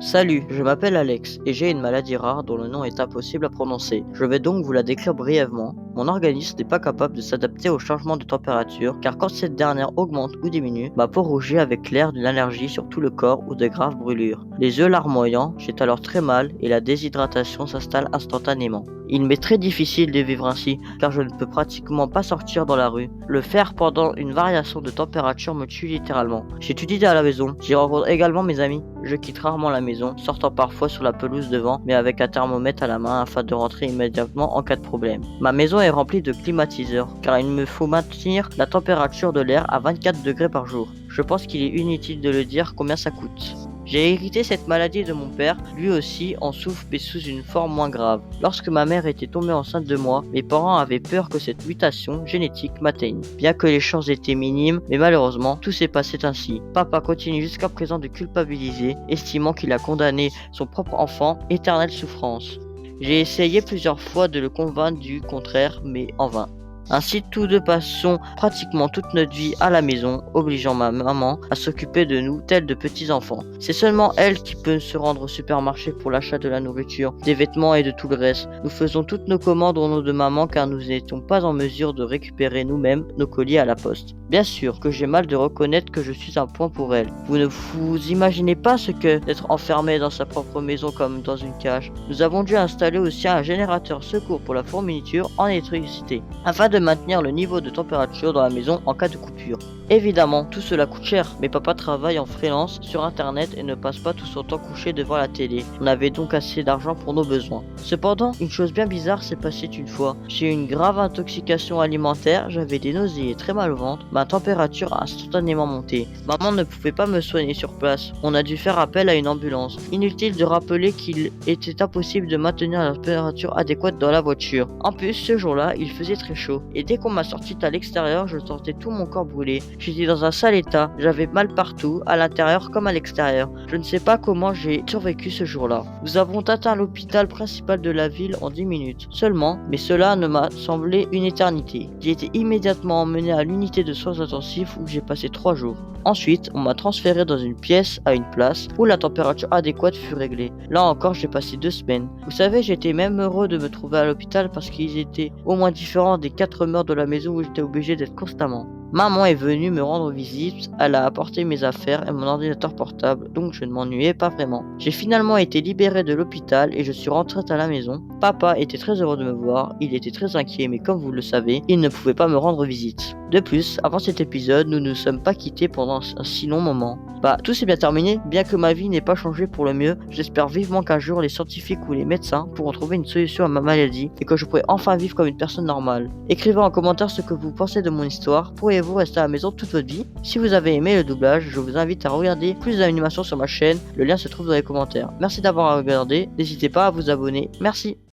Salut, je m'appelle Alex et j'ai une maladie rare dont le nom est impossible à prononcer. Je vais donc vous la décrire brièvement. Mon organisme n'est pas capable de s'adapter au changement de température car quand cette dernière augmente ou diminue, ma peau rougit avec l'air d'une allergie sur tout le corps ou de graves brûlures. Les yeux larmoyants, j'ai alors très mal et la déshydratation s'installe instantanément. Il m'est très difficile de vivre ainsi car je ne peux pratiquement pas sortir dans la rue. Le faire pendant une variation de température me tue littéralement. J'étudie à la maison, j'y rencontre également mes amis. Je quitte rarement la maison, sortant parfois sur la pelouse devant, mais avec un thermomètre à la main afin de rentrer immédiatement en cas de problème. Ma maison est remplie de climatiseurs car il me faut maintenir la température de l'air à 24 degrés par jour. Je pense qu'il est inutile de le dire combien ça coûte. J'ai hérité cette maladie de mon père, lui aussi en souffre mais sous une forme moins grave. Lorsque ma mère était tombée enceinte de moi, mes parents avaient peur que cette mutation génétique m'atteigne. Bien que les chances étaient minimes, mais malheureusement, tout s'est passé ainsi. Papa continue jusqu'à présent de culpabiliser, estimant qu'il a condamné son propre enfant, éternelle souffrance. J'ai essayé plusieurs fois de le convaincre du contraire, mais en vain. Ainsi, tous deux passons pratiquement toute notre vie à la maison, obligeant ma maman à s'occuper de nous tels de petits enfants. C'est seulement elle qui peut se rendre au supermarché pour l'achat de la nourriture, des vêtements et de tout le reste. Nous faisons toutes nos commandes au nom de maman car nous n'étions pas en mesure de récupérer nous-mêmes nos colis à la poste. Bien sûr que j'ai mal de reconnaître que je suis un point pour elle. Vous ne vous imaginez pas ce que d'être enfermé dans sa propre maison comme dans une cage. Nous avons dû installer aussi un générateur secours pour la fourniture en électricité, afin de maintenir le niveau de température dans la maison en cas de coupure. Évidemment, tout cela coûte cher, mais papa travaille en freelance sur internet et ne passe pas tout son temps couché devant la télé. On avait donc assez d'argent pour nos besoins. Cependant, une chose bien bizarre s'est passée une fois. J'ai eu une grave intoxication alimentaire, j'avais des nausées et très mal au ventre, ma température a instantanément monté. Maman ne pouvait pas me soigner sur place, on a dû faire appel à une ambulance. Inutile de rappeler qu'il était impossible de maintenir la température adéquate dans la voiture. En plus, ce jour-là, il faisait très chaud, et dès qu'on m'a sorti à l'extérieur, je sentais tout mon corps brûler. J'étais dans un sale état, j'avais mal partout, à l'intérieur comme à l'extérieur. Je ne sais pas comment j'ai survécu ce jour-là. Nous avons atteint l'hôpital principal de la ville en 10 minutes seulement, mais cela ne m'a semblé une éternité. J'ai été immédiatement emmené à l'unité de soins intensifs où j'ai passé 3 jours. Ensuite, on m'a transféré dans une pièce à une place où la température adéquate fut réglée. Là encore, j'ai passé 2 semaines. Vous savez, j'étais même heureux de me trouver à l'hôpital parce qu'ils étaient au moins différents des 4 murs de la maison où j'étais obligé d'être constamment. Maman est venue me rendre visite, elle a apporté mes affaires et mon ordinateur portable, donc je ne m'ennuyais pas vraiment. J'ai finalement été libéré de l'hôpital et je suis rentré à la maison. Papa était très heureux de me voir, il était très inquiet mais comme vous le savez, il ne pouvait pas me rendre visite. De plus, avant cet épisode, nous ne nous sommes pas quittés pendant un si long moment. Tout s'est bien terminé, bien que ma vie n'ait pas changé pour le mieux, j'espère vivement qu'un jour les scientifiques ou les médecins pourront trouver une solution à ma maladie et que je pourrai enfin vivre comme une personne normale. Écrivez en commentaire ce que vous pensez de mon histoire, pourriez-vous rester à la maison toute votre vie? Si vous avez aimé le doublage, je vous invite à regarder plus d'animations sur ma chaîne, le lien se trouve dans les commentaires. Merci d'avoir regardé, n'hésitez pas à vous abonner, merci.